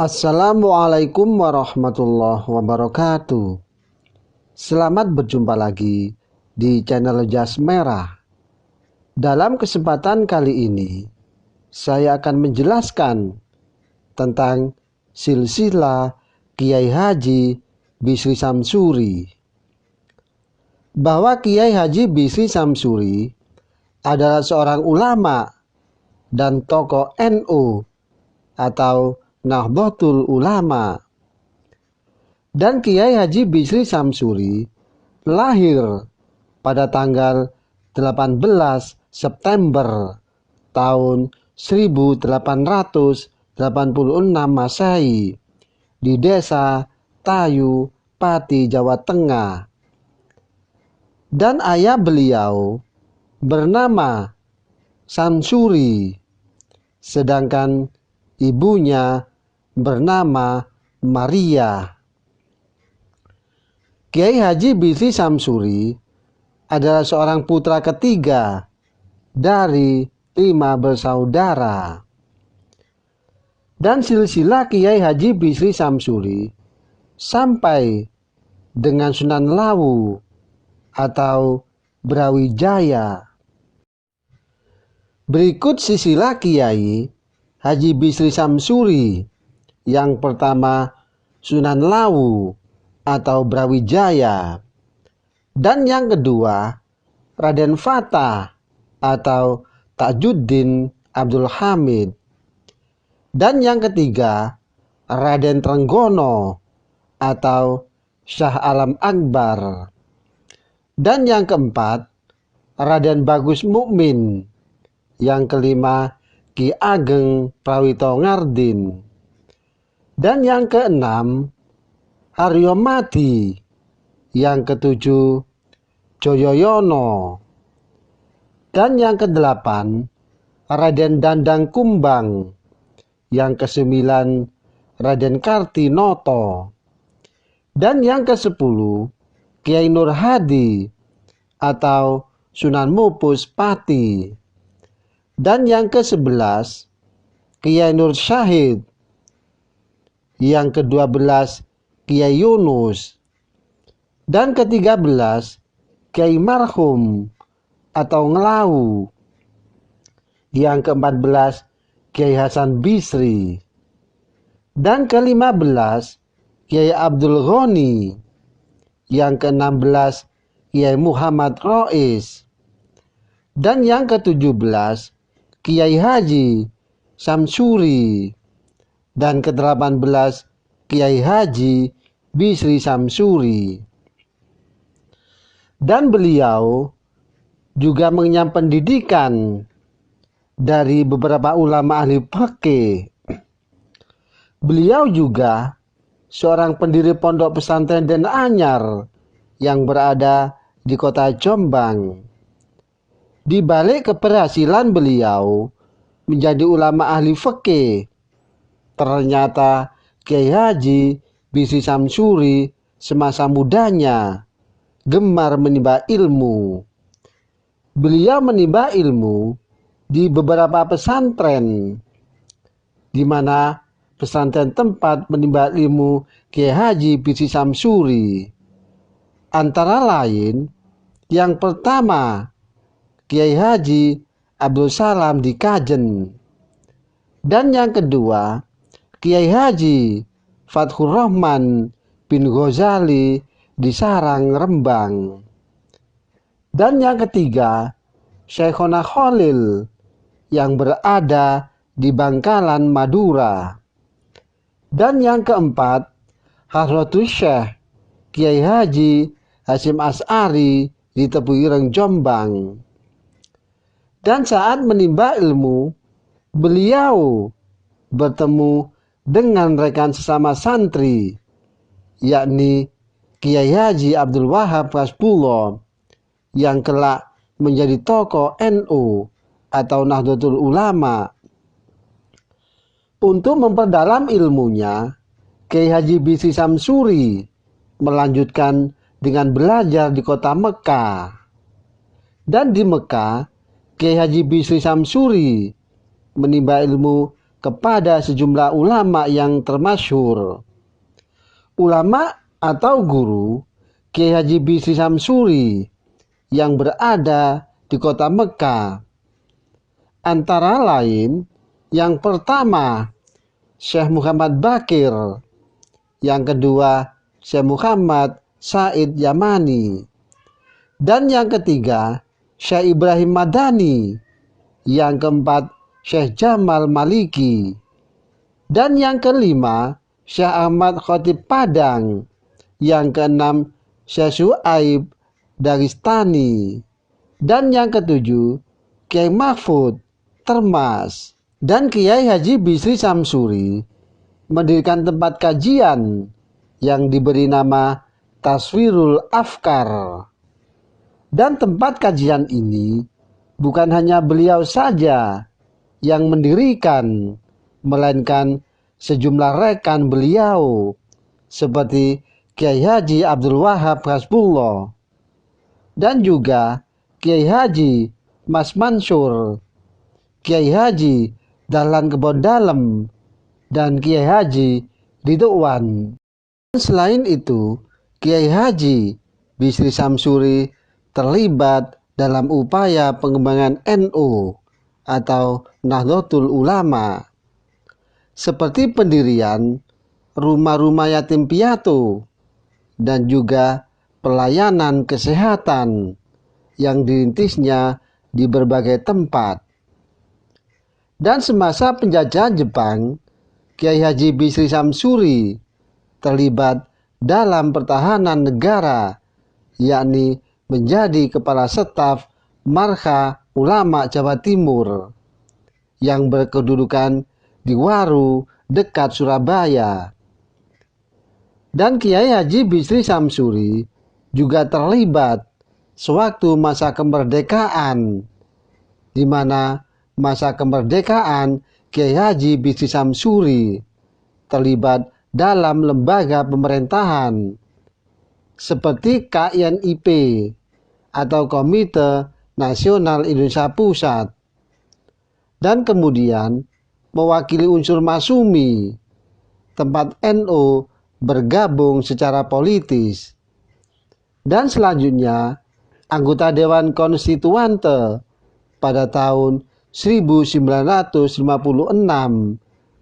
Assalamualaikum warahmatullahi wabarakatuh. Selamat berjumpa lagi di channel Jas Merah. Dalam kesempatan kali ini, saya akan menjelaskan tentang silsilah Kiai Haji Bisri Samsuri. Bahwa Kiai Haji Bisri Samsuri adalah seorang ulama dan tokoh NU atau Nahdlatul Ulama. Dan Kiai Haji Bisri Samsuri lahir pada tanggal 18 September tahun 1886 Masehi di Desa Tayu, Pati, Jawa Tengah. Dan ayah beliau bernama Samsuri, sedangkan ibunya bernama Maria. Kiai Haji Bisri Samsuri adalah seorang putra ketiga dari 5 bersaudara. Dan silsilah Kiai Haji Bisri Samsuri sampai dengan Sunan Lawu atau Brawijaya. Berikut silsilah Kiai Haji Bisri Samsuri. Yang pertama Sunan Lawu atau Brawijaya. Dan yang kedua Raden Fatah atau Tajuddin Abdul Hamid. Dan yang ketiga Raden Trenggono atau Syah Alam Akbar. Dan yang keempat Raden Bagus Mukmin. Yang kelima Ki Ageng Prawito Ngardin. Dan yang keenam Haryo Madi. Yang ketujuh Joyoyono. Dan yang kedelapan Raden Dandang Kumbang. Yang kesembilan Raden Kartinoto. Dan yang kesepuluh Kiai Nur Hadi atau Sunan Mupus Pati. Dan yang ke-11 Kiai Nur Syahid. Yang ke-12 Kiai Yunus. Dan ke-13 Kiai Marhum atau Ngelawu. Yang ke-14 Kiai Hasan Bisri. Dan ke-15 Kiai Abdul Ghani. Yang ke-16 Kiai Muhammad Rois. Dan yang ke-17 Kiai Haji Samsuri. Dan ke-18 Kiai Haji Bisri Samsuri. Dan beliau juga mengenyam pendidikan dari beberapa ulama ahli fikih. Beliau juga seorang pendiri pondok pesantren Den Anyar yang berada di kota Jombang. Di balik keberhasilan beliau menjadi ulama ahli fikih, ternyata Kiai Haji Bisri Samsuri semasa mudanya gemar menimba ilmu. Beliau menimba ilmu di beberapa pesantren, di mana pesantren tempat menimba ilmu Kiai Haji Bisri Samsuri. Antara lain, yang pertama Kiai Haji Abdul Salam di Kajen. Dan yang kedua Kiai Haji Fathur Rahman bin Ghazali di Sarang, Rembang. Dan yang ketiga Syekhona Khalil yang berada di Bangkalan, Madura. Dan yang keempat Hadratus Syekh Kiai Haji Hasyim Asy'ari di Tebu Ireng, Jombang. Dan saat menimba ilmu, beliau bertemu dengan rekan sesama santri, yakni Kiai Haji Abdul Wahab Hasbullah, yang kelak menjadi tokoh NU atau Nahdlatul Ulama. Untuk memperdalam ilmunya, Kiai Haji Bisri Samsuri melanjutkan dengan belajar di kota Mekah. Dan di Mekah, Kiai Haji Bisri Samsuri menimba ilmu kepada sejumlah ulama yang termasyhur. Ulama atau guru Kiai Haji Bisri Samsuri yang berada di kota Mekah. Antara lain, yang pertama Syekh Muhammad Bakir, yang kedua Syekh Muhammad Said Yamani, dan yang ketiga Syekh Ibrahim Madani, yang keempat Syekh Jamal Maliki, dan yang kelima Syekh Ahmad Khotib Padang, yang keenam Syekh Su'aib Daristani, dan yang ketujuh Kiai Mahfud Termas. Dan Kiai Haji Bisri Samsuri mendirikan tempat kajian yang diberi nama Taswirul Afkar. Dan tempat kajian ini bukan hanya beliau saja yang mendirikan, melainkan sejumlah rekan beliau seperti Kiai Haji Abdul Wahab Hasbullah, dan juga Kiai Haji Mas Mansur, Kiai Haji Dahlan Kebon Dalem, dan Kiai Haji Ridwan. Selain itu, Kiai Haji Bisri Samsuri terlibat dalam upaya pengembangan NU atau Nahdlatul Ulama, seperti pendirian rumah-rumah yatim piatu dan juga pelayanan kesehatan yang dirintisnya di berbagai tempat. Dan semasa penjajahan Jepang, Kiai Haji Bisri Samsuri terlibat dalam pertahanan negara, yakni menjadi kepala staf Marcha Ulama Jawa Timur yang berkedudukan di Waru dekat Surabaya. Dan Kiai Haji Bisri Samsuri juga terlibat sewaktu masa kemerdekaan, di mana masa kemerdekaan Kiai Haji Bisri Samsuri terlibat dalam lembaga pemerintahan seperti KNIP atau Komite Nasional Indonesia Pusat, dan kemudian mewakili unsur Masumi, tempat NU bergabung secara politis, dan selanjutnya anggota Dewan Konstituante pada tahun 1956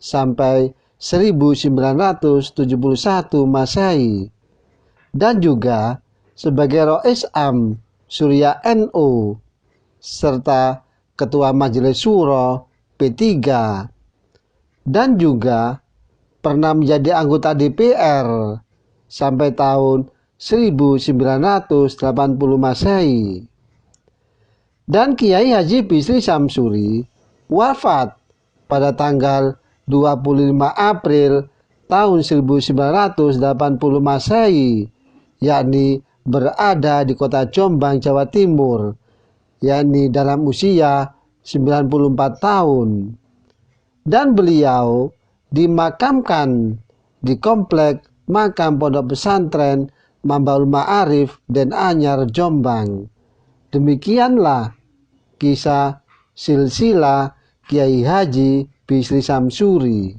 sampai 1971 Masehi, dan juga sebagai Rois Am Surya NU serta Ketua Majelis Syuro P3, dan juga pernah menjadi anggota DPR sampai tahun 1980 Masehi. Dan Kiai Haji Bisri Samsuri wafat pada tanggal 25 April tahun 1980 Masehi, yakni berada di kota Jombang, Jawa Timur, yakni dalam usia 94 tahun. Dan beliau dimakamkan di komplek makam Pondok Pesantren Mambaul Ma'arif Den Anyar, Jombang. Demikianlah kisah silsilah Kiai Haji Bisri Samsuri.